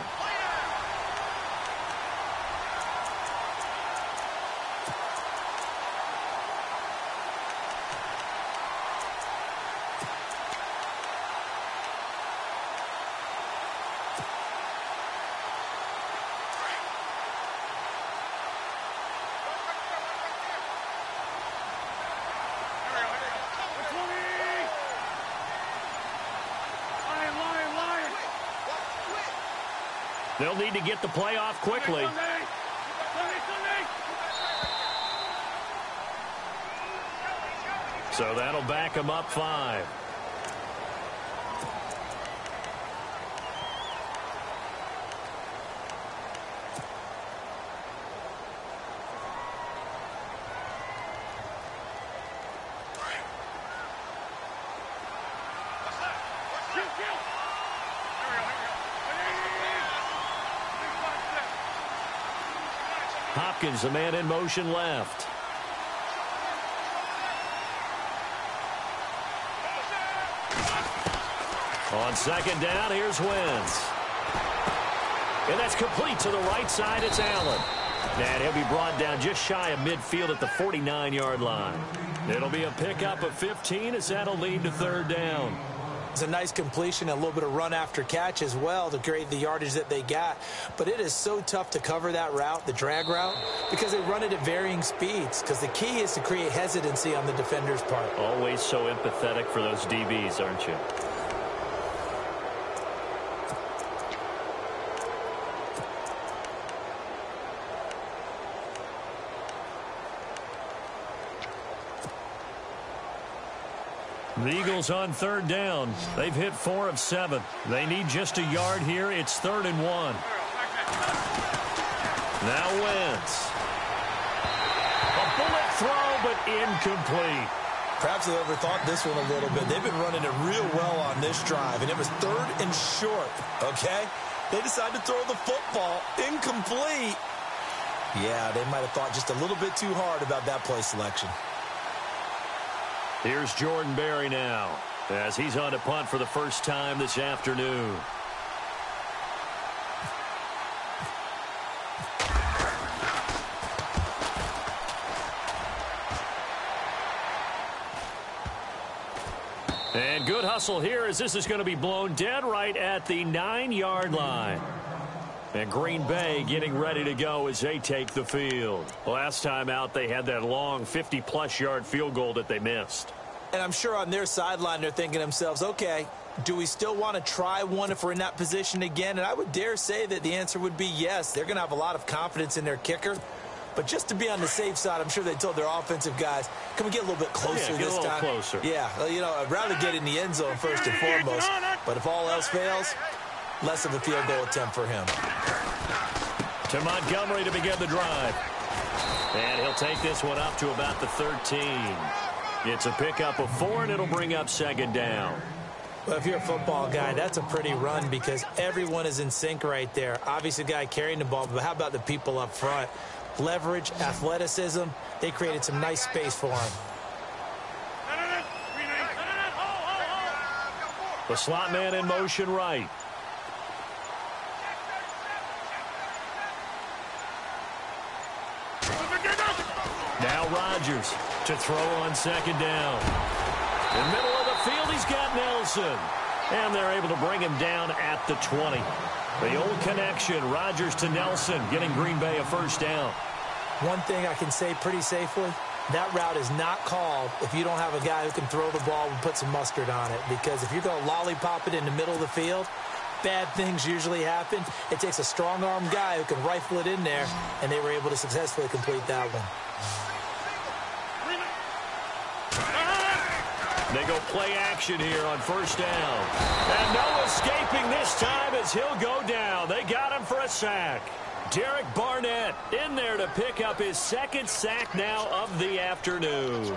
They'll need to get the play off quickly. So that'll back them up 5. Hopkins, the man in motion left. On 2nd down, here's Wentz. And that's complete to the right side. It's Allen. And he'll be brought down just shy of midfield at the 49-yard line. It'll be a pickup of 15 as that'll lead to 3rd down. It's a nice completion, a little bit of run after catch as well to create the yardage that they got. But it is so tough to cover that route, the drag route, because they run it at varying speeds. Because the key is to create hesitancy on the defender's part. Always so empathetic for those DBs, aren't you? The Eagles on 3rd down. They've hit 4 of 7. They need just a yard here. It's 3rd and 1. Now Wentz. A bullet throw, but incomplete. Perhaps they overthought this one a little bit. They've been running it real well on this drive, and it was 3rd and short, okay? They decided to throw the football. Incomplete. Yeah, they might have thought just a little bit too hard about that play selection. Here's Jordan Berry now as he's on to punt for the first time this afternoon. And good hustle here as this is going to be blown dead right at the 9-yard line. And Green Bay getting ready to go as they take the field. Last time out, they had that long 50-plus yard field goal that they missed. And I'm sure on their sideline they're thinking to themselves, okay, do we still want to try one if we're in that position again? And I would dare say that the answer would be yes. They're going to have a lot of confidence in their kicker. But just to be on the safe side, I'm sure they told their offensive guys, can we get a little bit closer this time? Closer. Yeah, you know, I'd rather get in the end zone first and foremost. But if all else fails, less of a field goal attempt for him. To Montgomery to begin the drive. And he'll take this one up to about the 13. It's a pickup of 4, and it'll bring up second down. Well, if you're a football guy, that's a pretty run because everyone is in sync right there. Obviously, the guy carrying the ball, but how about the people up front? Leverage, athleticism, they created some nice space for him. The slot man in motion right. Now Rodgers to throw on second down. In the middle of the field, he's got Nelson. And they're able to bring him down at the 20. The old connection, Rodgers to Nelson, getting Green Bay a first down. One thing I can say pretty safely, that route is not called if you don't have a guy who can throw the ball and put some mustard on it. Because if you're going to lollipop it in the middle of the field, bad things usually happen. It takes a strong-arm guy who can rifle it in there, and they were able to successfully complete that one. They go play action here on first down. And no escaping this time as he'll go down. They got him for a sack. Derek Barnett in there to pick up his second sack now of the afternoon.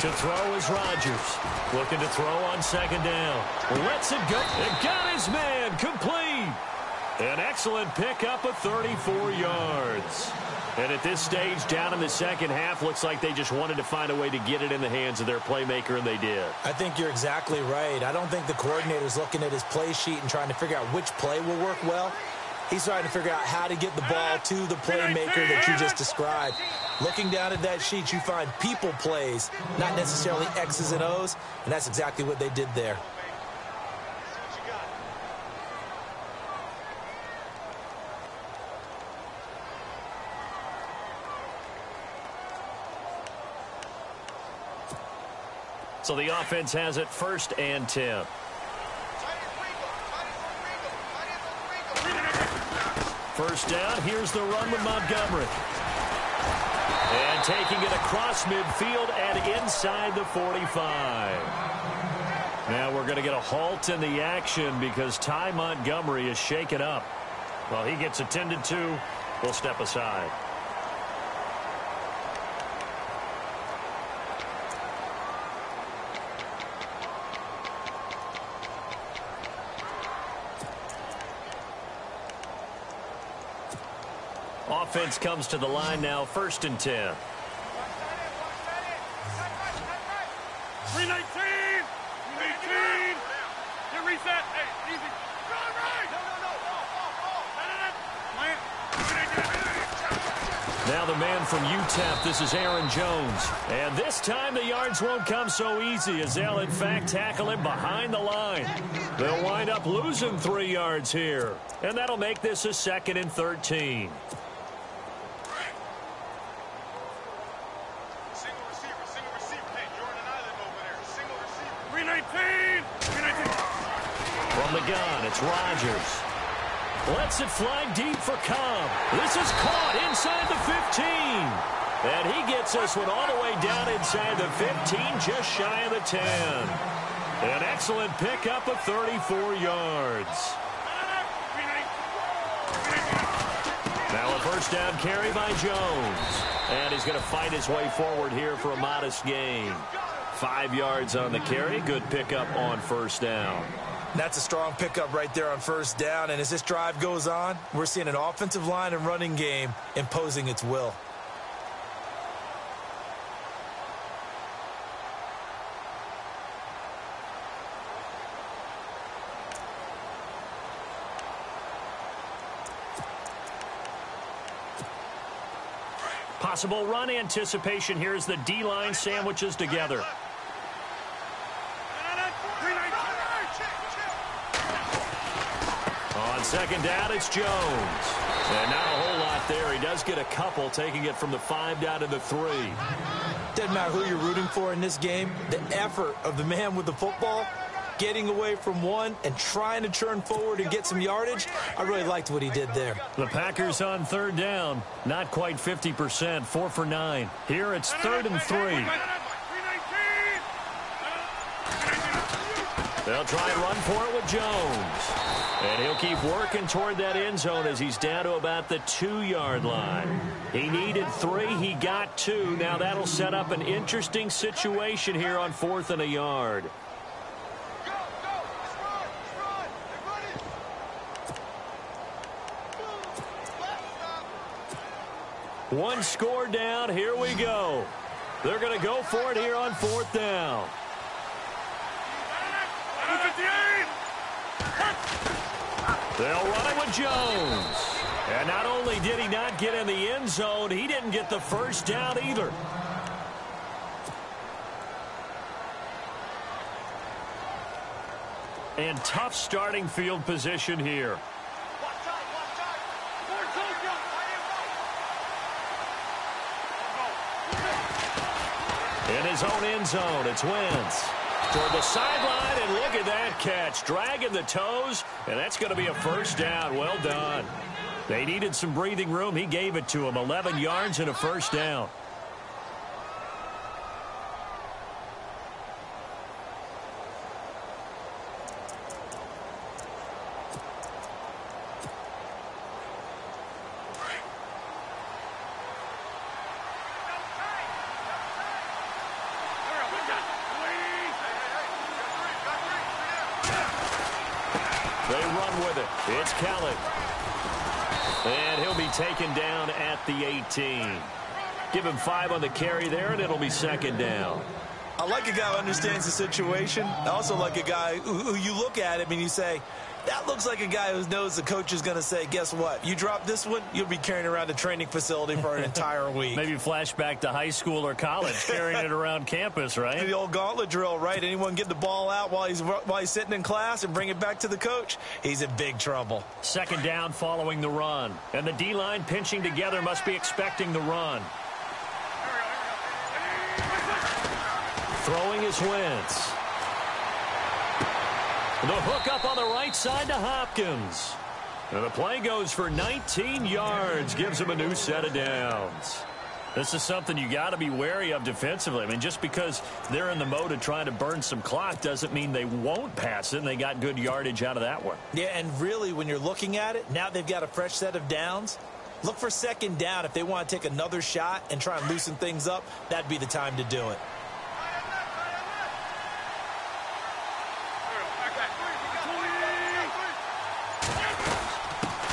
To throw is Rodgers. Looking to throw on second down. Lets it go. And got his man complete. An excellent pickup of 34 yards. And at this stage, down in the second half, looks like they just wanted to find a way to get it in the hands of their playmaker, and they did. I think you're exactly right. I don't think the coordinator's looking at his play sheet and trying to figure out which play will work well. He's trying to figure out how to get the ball to the playmaker that you just described. Looking down at that sheet, you find people plays, not necessarily X's and O's, and that's exactly what they did there. So the offense has it 1st and 10. First down, here's the run with Montgomery. And taking it across midfield and inside the 45. Now we're going to get a halt in the action because Ty Montgomery is shaken up. While he gets attended to, we'll step aside. Offense comes to the line now, 1st and 10. 319! 319! Get reset! Hey, easy! Now the man from UTEP, this is Aaron Jones. And this time the yards won't come so easy as they'll in fact tackle him behind the line. They'll wind up losing 3 yards here. And that'll make this a 2nd and 13. From the gun, it's Rodgers. Lets it fly deep for Cobb. This is caught inside the 15. And he gets this one all the way down inside the 15, just shy of the 10. An excellent pickup of 34 yards. Now a first down carry by Jones. And he's going to fight his way forward here for a modest gain. 5 yards on the carry. Good pickup on first down. That's a strong pickup right there on first down. And as this drive goes on, we're seeing an offensive line and running game imposing its will. Possible run anticipation here as the D-line sandwiches together. On second down, it's Jones. And not a whole lot there. He does get a couple, taking it from the 5 down to the 3. Doesn't matter who you're rooting for in this game. The effort of the man with the football, getting away from one and trying to turn forward and get some yardage, I really liked what he did there. The Packers on third down, not quite 50%, 4 for 9. Here it's 3rd and 3. They'll try and run for it with Jones. And he'll keep working toward that end zone as he's down to about the 2-yard line. He needed 3. He got 2. Now that'll set up an interesting situation here on 4th and a yard. One score down. Here we go. They're going to go for it here on 4th down. They'll run it with Jones. And not only did he not get in the end zone, he didn't get the first down either. And tough starting field position here. In his own end zone, it's Wentz. Toward the sideline, and look at that catch. Dragging the toes, and that's going to be a first down. Well done. They needed some breathing room. He gave it to them. 11 yards and a first down. They run with it. It's Kelly. And he'll be taken down at the 18. Give him 5 on the carry there, and it'll be second down. I like a guy who understands the situation. I also like a guy who you look at him and you say, that looks like a guy who knows the coach is going to say, guess what? You drop this one, you'll be carrying around a training facility for an entire week. Maybe flashback to high school or college, carrying it around campus, right? The old gauntlet drill, right? Anyone get the ball out while he's sitting in class and bring it back to the coach, he's in big trouble. Second down following the run. And the D-line pinching together must be expecting the run. Throwing is Wentz. The hook up on the right side to Hopkins. And the play goes for 19 yards. Gives him a new set of downs. This is something you got to be wary of defensively. I mean, just because they're in the mode of trying to burn some clock doesn't mean they won't pass it, and they got good yardage out of that one. Yeah, and really, when you're looking at it, now they've got a fresh set of downs. Look for second down. If they want to take another shot and try and loosen things up, that'd be the time to do it.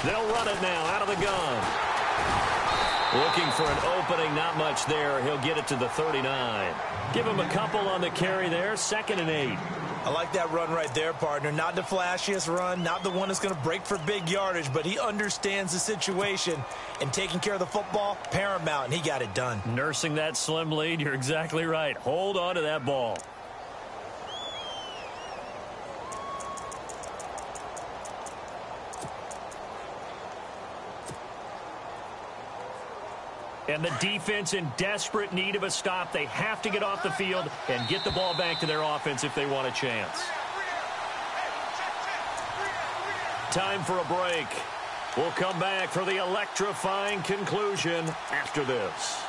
They'll run it now out of the gun. Looking for an opening, not much there. He'll get it to the 39. Give him a couple on the carry there, 2nd and 8. I like that run right there, partner. Not the flashiest run, not the one that's going to break for big yardage, but he understands the situation, and taking care of the football, paramount, and he got it done. Nursing that slim lead, you're exactly right. Hold on to that ball. And the defense in desperate need of a stop. They have to get off the field and get the ball back to their offense if they want a chance. Time for a break. We'll come back for the electrifying conclusion after this.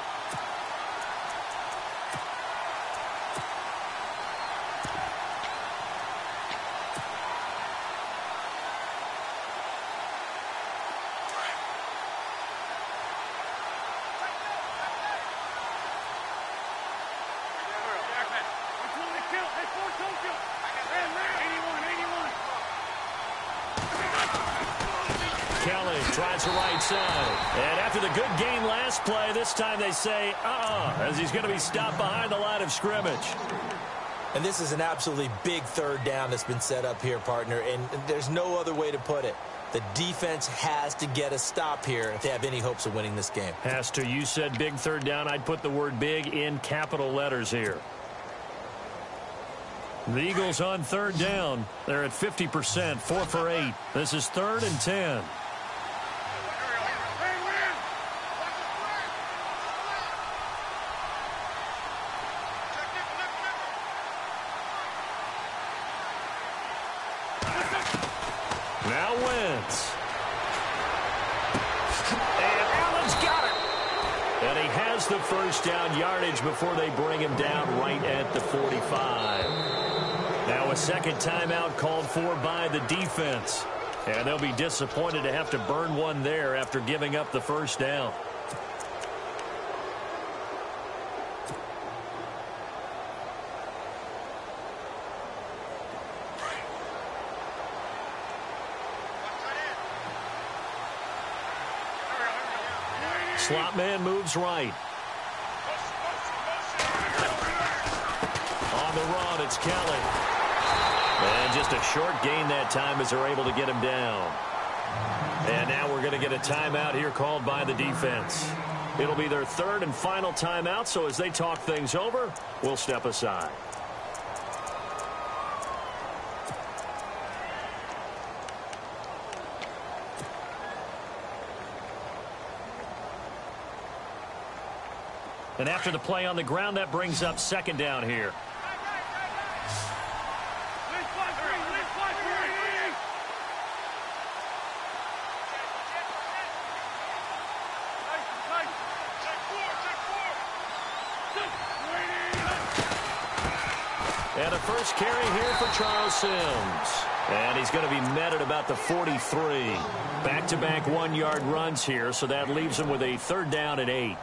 Kelly tries the right side. And after the good gain last play, this time they say, as he's going to be stopped behind the line of scrimmage. And this is an absolutely big third down that's been set up here, partner, and there's no other way to put it. The defense has to get a stop here if they have any hopes of winning this game. Has to. You said big third down. I'd put the word big in capital letters here. The Eagles on third down. They're at 50%, 4 for 8. This is 3rd and 10. Now Wentz. And Allen's got it. And he has the first down yardage before they bring him down right at the 45. Now a second timeout called for by the defense. And they'll be disappointed to have to burn one there after giving up the first down. Slot man moves right. On the run, it's Kelly. And just a short gain that time as they're able to get him down. And now we're going to get a timeout here called by the defense. It'll be their third and final timeout, so as they talk things over, we'll step aside. And after the play on the ground, that brings up second down here. And a first carry here for Charles Sims. And he's going to be met at about the 43. Back-to-back 1-yard runs here, so that leaves him with a 3rd down and 8.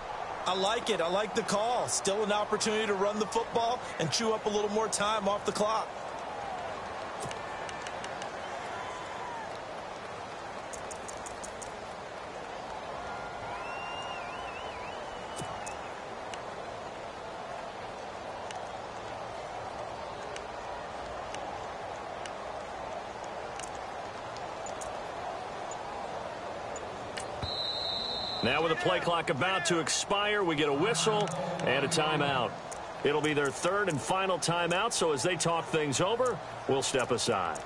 I like it. I like the call. Still an opportunity to run the football and chew up a little more time off the clock. Now with the play clock about to expire, we get a whistle and a timeout. It'll be their 3rd and final timeout, so as they talk things over, we'll step aside.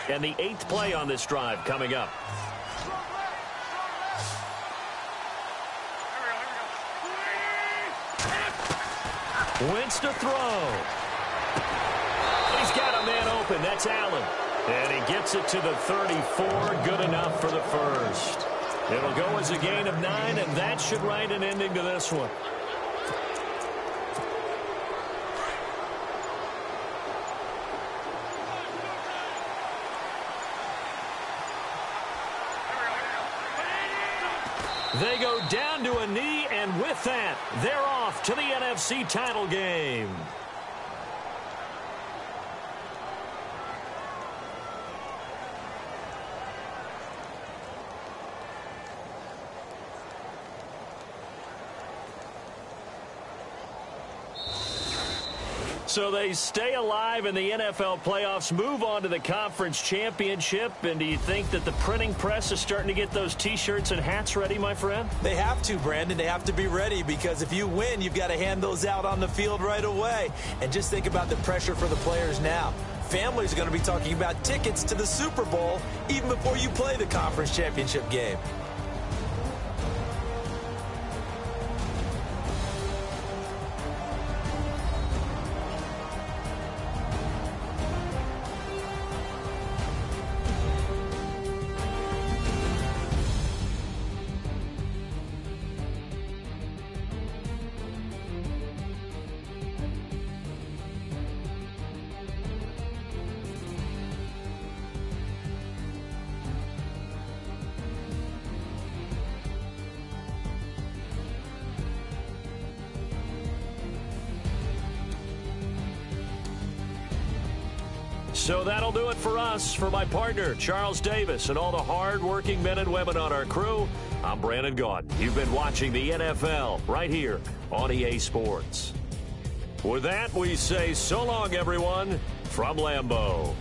And the 8th play on this drive coming up. Wentz to throw. He's got a man open. That's Allen. And he gets it to the 34. Good enough for the first. It'll go as a gain of 9, and that should write an ending to this one. They go down to a knee, and with that, they're off to the NFC title game. So they stay alive in the NFL playoffs, move on to the conference championship. And do you think that the printing press is starting to get those T-shirts and hats ready, my friend? They have to, Brandon. They have to be ready, because if you win, you've got to hand those out on the field right away. And just think about the pressure for the players now. Families are going to be talking about tickets to the Super Bowl even before you play the conference championship game. So that'll do it for us. For my partner, Charles Davis, and all the hard-working men and women on our crew, I'm Brandon Gaudin. You've been watching the NFL right here on EA Sports. With that, we say so long, everyone, from Lambeau.